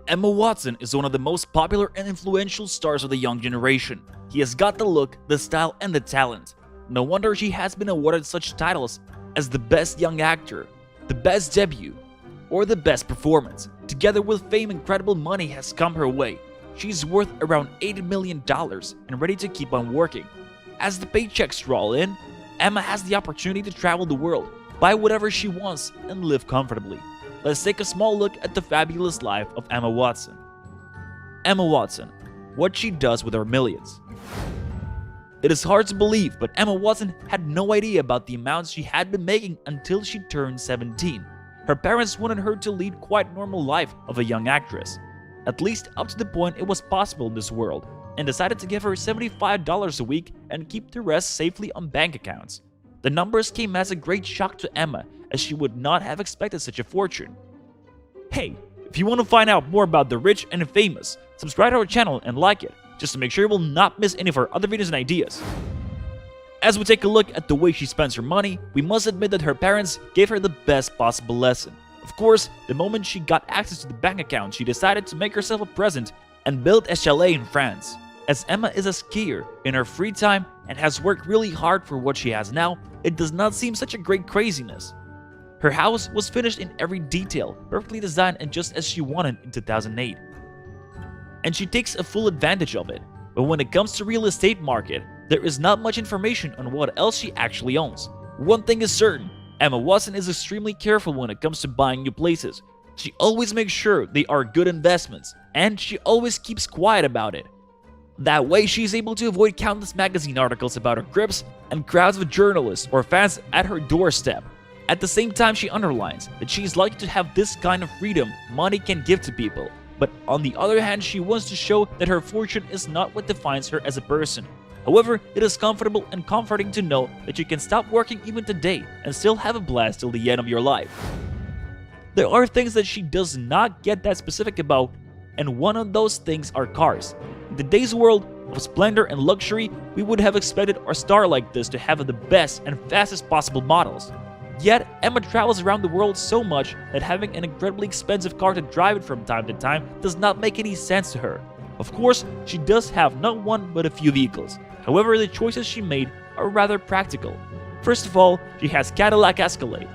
Emma Watson is one of the most popular and influential stars of the young generation. He has got the look, the style, and the talent. No wonder she has been awarded such titles as the Best Young Actor, the Best Debut, or the Best Performance. Together with fame, incredible money has come her way. She's worth around $80 million and ready to keep on working. As the paychecks roll in, Emma has the opportunity to travel the world, buy whatever she wants, and live comfortably. Let's take a small look at the fabulous life of Emma Watson. Emma Watson, what she does with her millions. It is hard to believe, but Emma Watson had no idea about the amounts she had been making until she turned 17. Her parents wanted her to lead quite normal life of a young actress, at least up to the point it was possible in this world, and decided to give her $75 a week and keep the rest safely on bank accounts. The numbers came as a great shock to Emma, as she would not have expected such a fortune. Hey, if you want to find out more about the rich and famous, subscribe to our channel and like it, just to make sure you will not miss any of our other videos and ideas. As we take a look at the way she spends her money, we must admit that her parents gave her the best possible lesson. Of course, the moment she got access to the bank account, she decided to make herself a present and build a chalet in France. As Emma is a skier in her free time and has worked really hard for what she has now, it does not seem such a great craziness. Her house was finished in every detail, perfectly designed and just as she wanted in 2008. And she takes a full advantage of it. But when it comes to real estate market, there is not much information on what else she actually owns. One thing is certain, Emma Watson is extremely careful when it comes to buying new places. She always makes sure they are good investments, and she always keeps quiet about it. That way, she is able to avoid countless magazine articles about her grips and crowds of journalists or fans at her doorstep. At the same time, she underlines that she is lucky to have this kind of freedom money can give to people. But on the other hand, she wants to show that her fortune is not what defines her as a person. However, it is comfortable and comforting to know that you can stop working even today and still have a blast till the end of your life. There are things that she does not get that specific about, and one of those things are cars. In today's world of splendor and luxury, we would have expected a star like this to have the best and fastest possible models. Yet, Emma travels around the world so much that having an incredibly expensive car to drive it from time to time does not make any sense to her. Of course, she does have not one but a few vehicles. However, the choices she made are rather practical. First of all, she has Cadillac Escalade.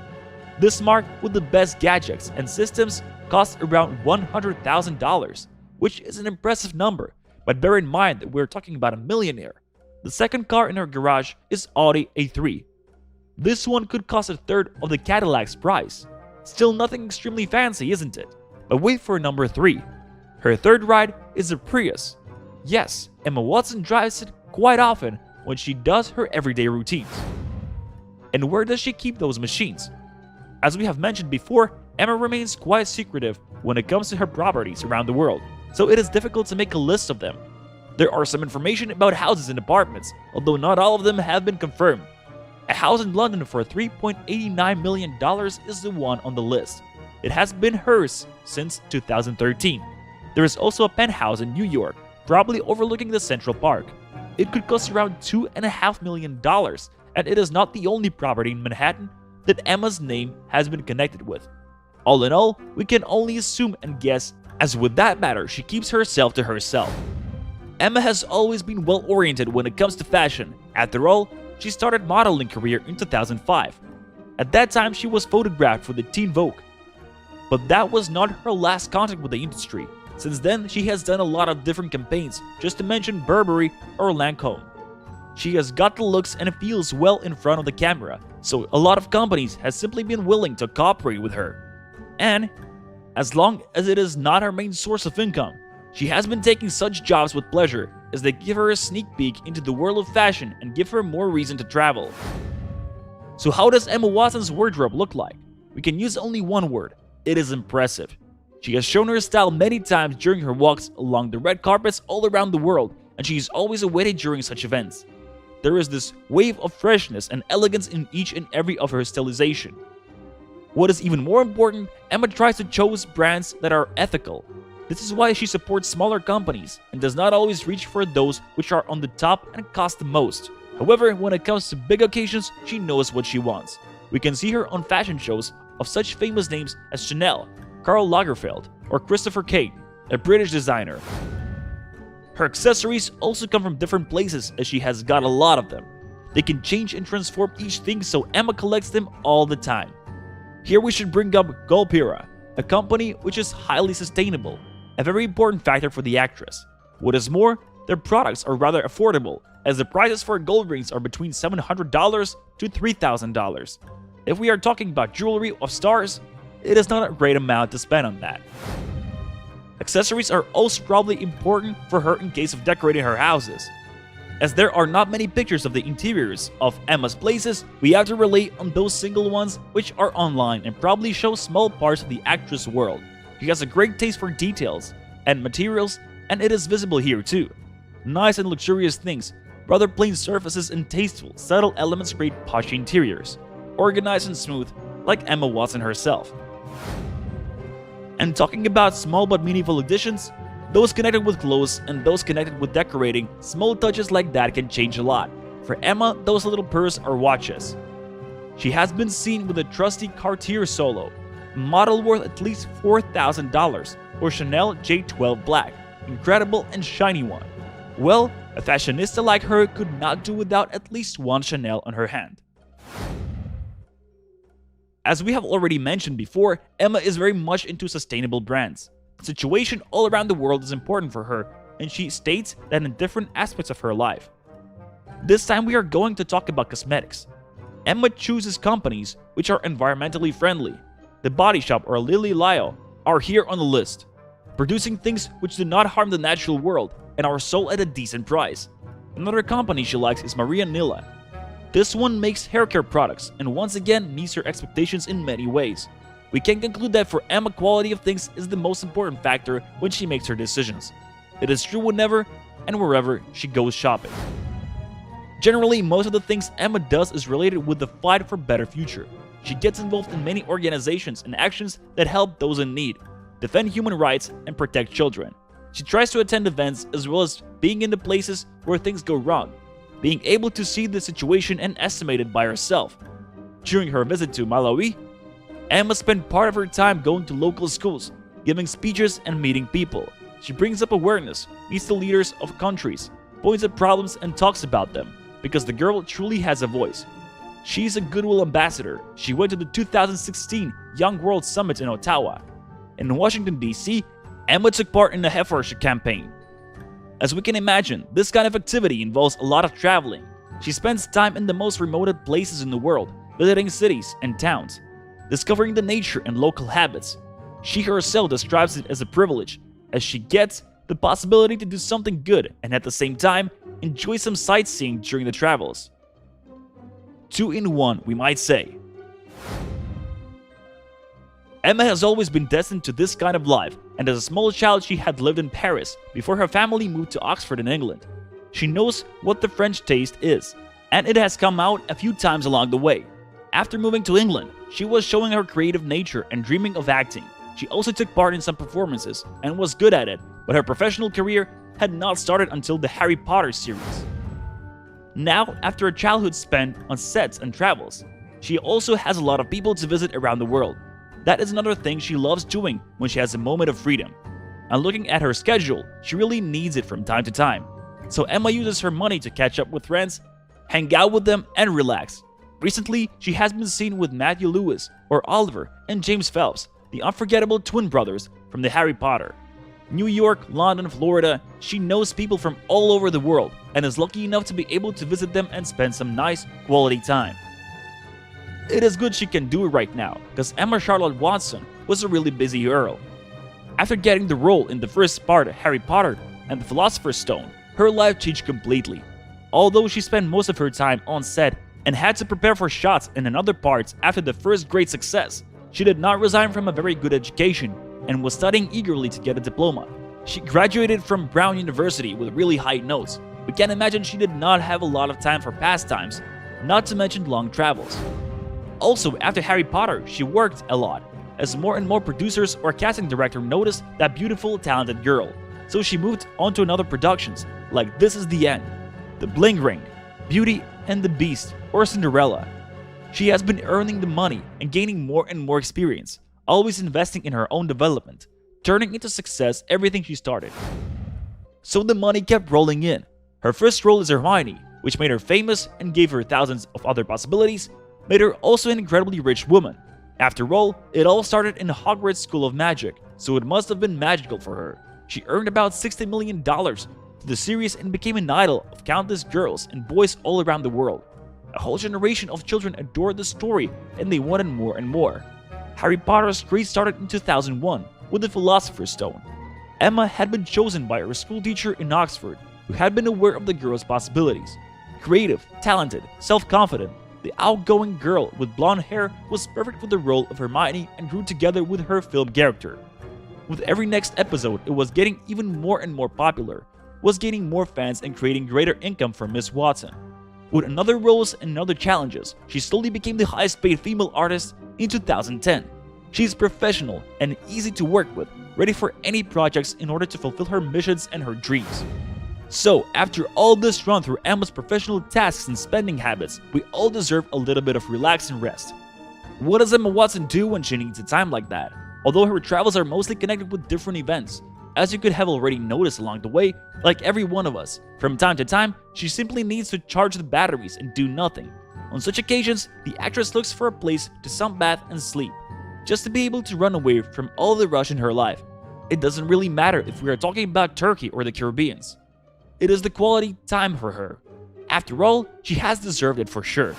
This marque with the best gadgets and systems costs around $100,000, which is an impressive number, but bear in mind that we're talking about a millionaire. The second car in her garage is Audi A3. This one could cost a third of the Cadillac's price. Still nothing extremely fancy, isn't it? But wait for number 3. Her third ride is a Prius. Yes, Emma Watson drives it quite often when she does her everyday routines. And where does she keep those machines? As we have mentioned before, Emma remains quite secretive when it comes to her properties around the world, so it is difficult to make a list of them. There are some information about houses and apartments, although not all of them have been confirmed. A house in London for $3.89 million is the one on the list. It has been hers since 2013. There is also a penthouse in New York, probably overlooking the Central Park. It could cost around $2.5 million, and it is not the only property in Manhattan that Emma's name has been connected with. All in all, we can only assume and guess, as with that matter, she keeps herself to herself. Emma has always been well-oriented when it comes to fashion. After all, she started modeling career in 2005. At that time, she was photographed for the Teen Vogue. But that was not her last contact with the industry. Since then, she has done a lot of different campaigns, just to mention Burberry or Lancome. She has got the looks and feels well in front of the camera, so a lot of companies have simply been willing to cooperate with her. And as long as it is not her main source of income, she has been taking such jobs with pleasure, as they give her a sneak peek into the world of fashion and give her more reason to travel. So how does Emma Watson's wardrobe look like? We can use only one word: it is impressive. She has shown her style many times during her walks along the red carpets all around the world, and she is always awaited during such events. There is this wave of freshness and elegance in each and every of her stylization. What is even more important, Emma tries to choose brands that are ethical. This is why she supports smaller companies and does not always reach for those which are on the top and cost the most. However, when it comes to big occasions, she knows what she wants. We can see her on fashion shows of such famous names as Chanel, Karl Lagerfeld, or Christopher Kane. a British designer. Her accessories also come from different places as she has got a lot of them. They can change and transform each thing, so Emma collects them all the time. Here we should bring up Golpira, a company which is highly sustainable, a very important factor for the actress. What is more, their products are rather affordable, as the prices for gold rings are between $700 to $3,000. If we are talking about jewelry of stars, it is not a great amount to spend on that. Accessories are also probably important for her in case of decorating her houses. As there are not many pictures of the interiors of Emma's places, we have to rely on those single ones which are online and probably show small parts of the actress' world. She has a great taste for details and materials, and it is visible here too. Nice and luxurious things, rather plain surfaces and tasteful, subtle elements create posh interiors, organized and smooth, like Emma Watson herself. And talking about small but meaningful additions, those connected with clothes and those connected with decorating, small touches like that can change a lot. For Emma, those little purses are watches. She has been seen with a trusty Cartier Solo, a model worth at least $4,000, or Chanel J12 Black, incredible and shiny one. Well, a fashionista like her could not do without at least one Chanel on her hand. As we have already mentioned before, Emma is very much into sustainable brands. The situation all around the world is important for her, and she states that in different aspects of her life. This time we are going to talk about cosmetics. Emma chooses companies which are environmentally friendly. The Body Shop or Lily Lyle are here on the list, producing things which do not harm the natural world and are sold at a decent price. Another company she likes is Maria Nilla. This one makes hair care products and once again meets her expectations in many ways. We can conclude that for Emma, quality of things is the most important factor when she makes her decisions. It is true whenever and wherever she goes shopping. Generally, most of the things Emma does is related with the fight for a better future. She gets involved in many organizations and actions that help those in need, defend human rights, and protect children. She tries to attend events as well as being in the places where things go wrong, being able to see the situation and estimate it by herself. During her visit to Malawi, Emma spent part of her time going to local schools, giving speeches and meeting people. She brings up awareness, meets the leaders of countries, points at problems and talks about them, because the girl truly has a voice. She's a goodwill ambassador. She went to the 2016 Young World Summit in Ottawa. In Washington, D.C., Emma took part in the Heifersche campaign. As we can imagine, this kind of activity involves a lot of traveling. She spends time in the most remote places in the world, visiting cities and towns, discovering the nature and local habits. She herself describes it as a privilege, as she gets the possibility to do something good and at the same time enjoy some sightseeing during the travels. 2 in 1, we might say. Emma has always been destined to this kind of life, and as a small child she had lived in Paris before her family moved to Oxford in England. She knows what the French taste is, and it has come out a few times along the way. After moving to England, she was showing her creative nature and dreaming of acting. She also took part in some performances and was good at it, but her professional career had not started until the Harry Potter series. Now, after a childhood spent on sets and travels, she also has a lot of people to visit around the world. That is another thing she loves doing when she has a moment of freedom. And looking at her schedule, she really needs it from time to time. So Emma uses her money to catch up with friends, hang out with them, and relax. Recently, she has been seen with Matthew Lewis, or Oliver, and James Phelps, the unforgettable twin brothers from the Harry Potter. New York, London, Florida, she knows people from all over the world and is lucky enough to be able to visit them and spend some nice, quality time. It is good she can do it right now, because Emma Charlotte Watson was a really busy girl. After getting the role in the first part of Harry Potter and the Philosopher's Stone, her life changed completely. Although she spent most of her time on set and had to prepare for shots in another parts after the first great success, she did not resign from a very good education and was studying eagerly to get a diploma. She graduated from Brown University with really high notes. We can imagine she did not have a lot of time for pastimes, not to mention long travels. Also, after Harry Potter, she worked a lot, as more and more producers or casting director noticed that beautiful, talented girl. So she moved on to another productions, like This Is the End, The Bling Ring, Beauty and the Beast, or Cinderella. She has been earning the money and gaining more and more experience, always investing in her own development. turning into success everything she started. So the money kept rolling in. Her first role as Hermione, which made her famous and gave her thousands of other possibilities, made her also an incredibly rich woman. After all, it all started in Hogwarts School of Magic, so it must have been magical for her. She earned about $60 million through the series and became an idol of countless girls and boys all around the world. A whole generation of children adored the story and they wanted more and more. Harry Potter's craze started in 2001 with the Philosopher's Stone. Emma had been chosen by her school teacher in Oxford, who had been aware of the girl's possibilities. Creative, talented, self-confident, the outgoing girl with blonde hair was perfect for the role of Hermione and grew together with her film character. With every next episode, it was getting even more and more popular, was gaining more fans and creating greater income for Miss Watson. With another roles and other challenges, she slowly became the highest paid female artist in 2010. She is professional and easy to work with, ready for any projects in order to fulfill her missions and her dreams. So, after all this run through Emma's professional tasks and spending habits, we all deserve a little bit of relax and rest. What does Emma Watson do when she needs a time like that? Although her travels are mostly connected with different events, as you could have already noticed along the way, like every one of us, from time to time, she simply needs to charge the batteries and do nothing. On such occasions, the actress looks for a place to sunbath and sleep, just to be able to run away from all the rush in her life. It doesn't really matter if we are talking about Turkey or the Caribbean. It is the quality time for her. After all, she has deserved it for sure.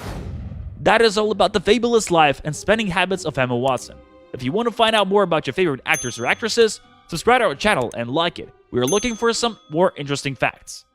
That is all about the fabulous life and spending habits of Emma Watson. If you want to find out more about your favorite actors or actresses, subscribe to our channel and like it. We are looking for some more interesting facts.